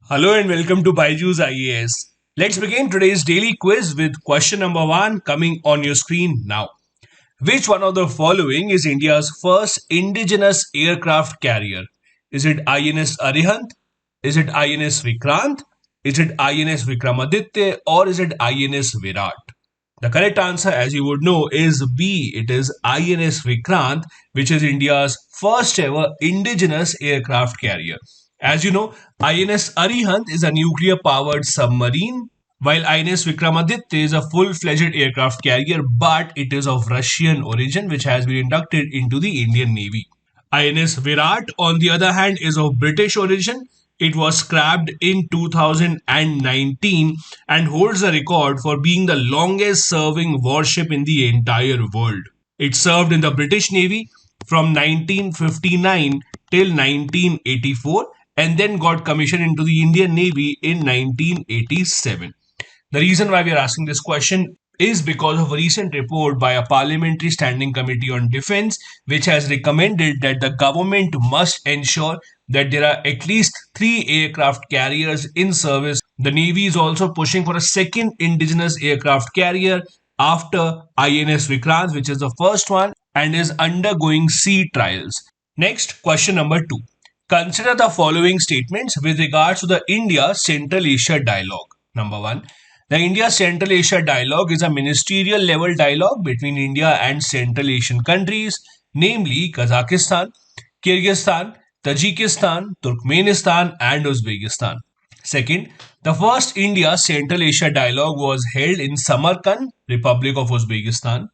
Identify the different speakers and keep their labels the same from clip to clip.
Speaker 1: Hello and welcome to Byju's IAS. Let's begin today's daily quiz with question number 1 coming on your screen now. Which one of the following is India's first indigenous aircraft carrier? Is it INS Arihant? Is it INS Vikrant? Is it INS Vikramaditya? Or is it INS Virat? The correct answer, as you would know, is B. It is INS Vikrant, which is India's first ever indigenous aircraft carrier. As you know, INS Arihant is a nuclear powered submarine, while INS Vikramaditya is a full fledged aircraft carrier, but it is of Russian origin, which has been inducted into the Indian Navy. INS Virat, on the other hand, is of British origin. It was scrapped in 2019 and holds the record for being the longest serving warship in the entire world. It served in the British Navy from 1959 till 1984 and then got commissioned into the Indian Navy in 1987. The reason why we are asking this question is because of a recent report by a Parliamentary Standing Committee on Defence, which has recommended that the government must ensure that there are at least 3 aircraft carriers in service. The Navy is also pushing for a second indigenous aircraft carrier after INS Vikrant, which is the first one and is undergoing sea trials. Next, question number 2. Consider the following statements with regards to the India Central Asia dialogue. Number 1. The India Central Asia dialogue is a ministerial level dialogue between India and Central Asian countries, namely Kazakhstan, Kyrgyzstan, Tajikistan, Turkmenistan, and Uzbekistan. Second, the first India Central Asia dialogue was held in Samarkand, Republic of Uzbekistan.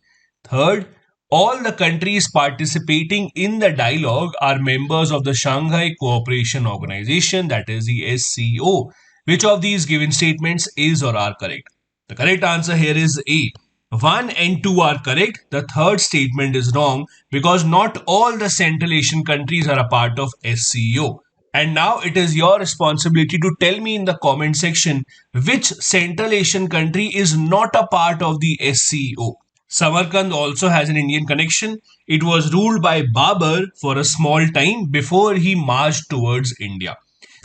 Speaker 1: Third, all the countries participating in the dialogue are members of the Shanghai Cooperation Organization, that is the SCO. Which of these given statements is or are correct? The correct answer here is A. 1 and 2 are correct. The third statement is wrong because not all the Central Asian countries are a part of SCO. And now it is your responsibility to tell me in the comment section which Central Asian country is not a part of the SCO. Samarkand also has an Indian connection. It was ruled by Babur for a small time before he marched towards India.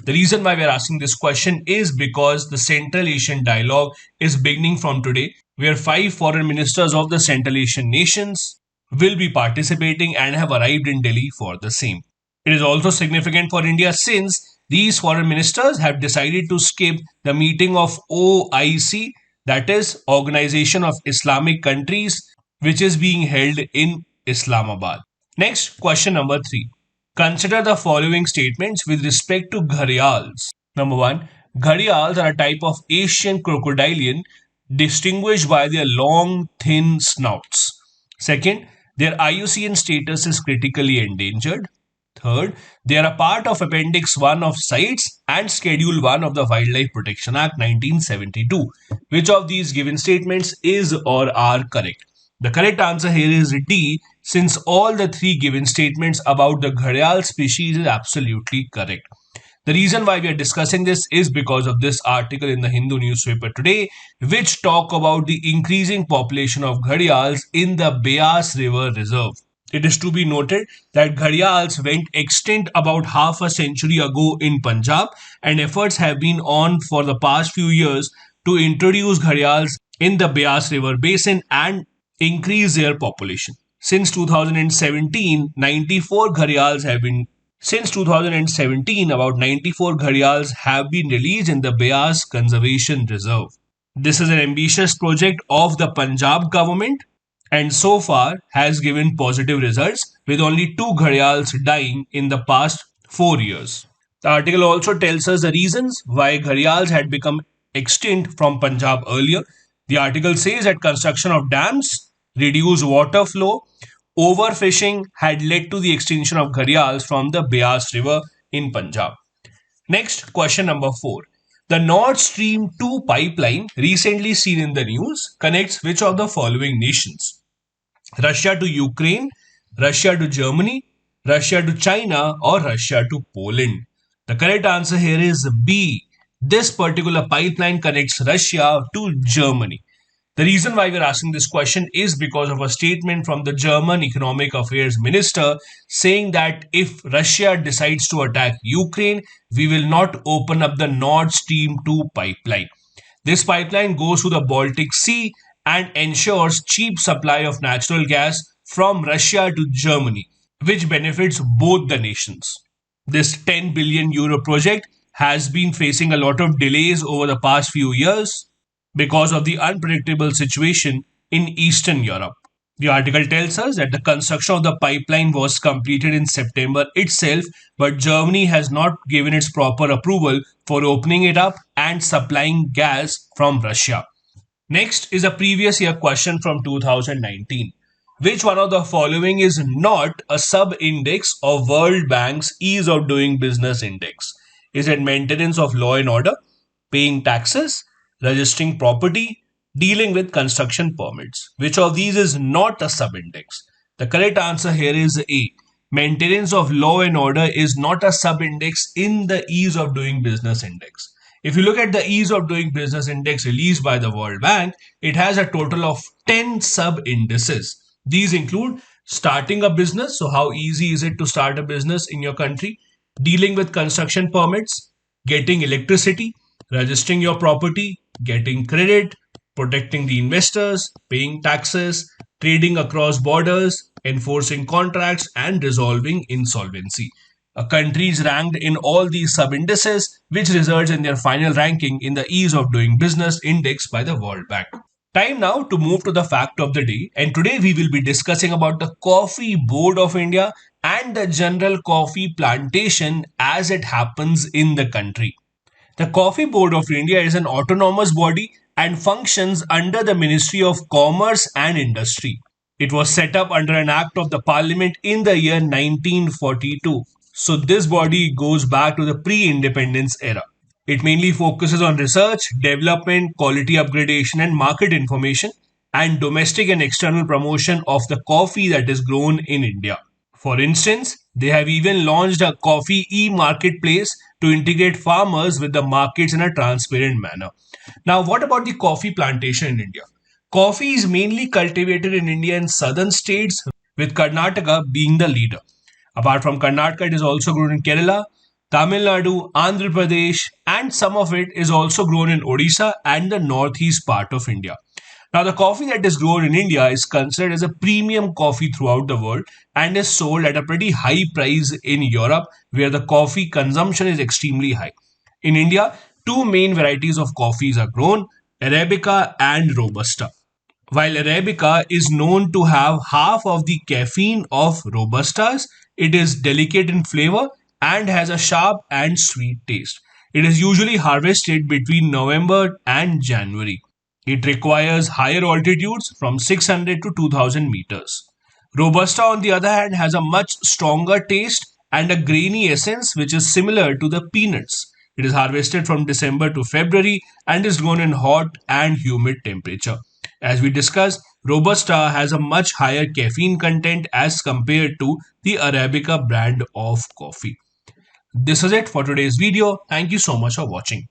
Speaker 1: The reason why we are asking this question is because the Central Asian dialogue is beginning from today, where 5 foreign ministers of the Central Asian nations will be participating and have arrived in Delhi for the same. It is also significant for India since these foreign ministers have decided to skip the meeting of OIC, that is Organization of Islamic Countries, which is being held in Islamabad. Next, question number 3. Consider the following statements with respect to gharials. Number 1. Gharials are a type of Asian crocodilian distinguished by their long, thin snouts. Second, their IUCN status is critically endangered. Third, they are a part of Appendix 1 of CITES and Schedule 1 of the Wildlife Protection Act 1972. Which of these given statements is or are correct? The correct answer here is D, since all the 3 given statements about the gharial species is absolutely correct. The reason why we are discussing this is because of this article in the Hindu newspaper today, which talk about the increasing population of gharials in the Beas River Reserve. It is to be noted that gharials went extinct about half a century ago in Punjab, and efforts have been on for the past few years to introduce gharials in the Beas River basin and increase their population. Since 2017, 94 gharials have been since 2017, about 94 gharials have been released in the Beas Conservation Reserve. This is an ambitious project of the Punjab government and so far has given positive results with only 2 gharials dying in the past 4 years. The article also tells us the reasons why gharials had become extinct from Punjab earlier. The article says that construction of dams, reduced water flow, overfishing had led to the extinction of gharials from the Beas River in Punjab. Next, question number 4. The Nord Stream 2 pipeline, recently seen in the news, connects which of the following nations? Russia to Ukraine, Russia to Germany, Russia to China, or Russia to Poland? The correct answer here is B. This particular pipeline connects Russia to Germany. The reason why we're asking this question is because of a statement from the German Economic Affairs Minister saying that if Russia decides to attack Ukraine, we will not open up the Nord Stream 2 pipeline. This pipeline goes to the Baltic Sea and ensures cheap supply of natural gas from Russia to Germany, which benefits both the nations. This 10 billion euro project has been facing a lot of delays over the past few years because of the unpredictable situation in Eastern Europe. The article tells us that the construction of the pipeline was completed in September itself, but Germany has not given its proper approval for opening it up and supplying gas from Russia. Next is a previous year question from 2019. Which one of the following is not a sub index of World Bank's Ease of Doing Business Index? Is it maintenance of law and order, paying taxes, registering property, dealing with construction permits? Which of these is not a sub index? The correct answer here is A. Maintenance of law and order is not a sub index in the Ease of Doing Business Index. If you look at the Ease of Doing Business Index released by the World Bank, it has a total of 10 sub indices. These include starting a business, so how easy is it to start a business in your country, dealing with construction permits, getting electricity, registering your property, getting credit, protecting the investors, paying taxes, trading across borders, enforcing contracts, and resolving insolvency. A country is ranked in all these sub indices, which results in their final ranking in the Ease of Doing Business Index by the World Bank. Time now to move to the fact of the day, and today we will be discussing about the Coffee Board of India and the general coffee plantation as it happens in the country. The Coffee Board of India is an autonomous body and functions under the Ministry of Commerce and Industry. It was set up under an act of the Parliament in the year 1942. So this body goes back to the pre-independence era. It mainly focuses on research, development, quality upgradation, and market information, and domestic and external promotion of the coffee that is grown in India. For instance, they have even launched a coffee e-marketplace to integrate farmers with the markets in a transparent manner. Now, what about the coffee plantation in India? Coffee is mainly cultivated in India in southern states, with Karnataka being the leader. Apart from Karnataka, it is also grown in Kerala, Tamil Nadu, Andhra Pradesh, and some of it is also grown in Odisha and the northeast part of India. Now, the coffee that is grown in India is considered as a premium coffee throughout the world and is sold at a pretty high price in Europe, where the coffee consumption is extremely high. In India, two main varieties of coffees are grown: Arabica and Robusta. While Arabica is known to have half of the caffeine of Robustas, it is delicate in flavor and has a sharp and sweet taste. It is usually harvested between November and January. It requires higher altitudes from 600 to 2000 meters. Robusta, on the other hand, has a much stronger taste and a grainy essence which is similar to the peanuts. It is harvested from December to February and is grown in hot and humid temperature. As we discussed, Robusta has a much higher caffeine content as compared to the Arabica brand of coffee. This is it for today's video. Thank you so much for watching.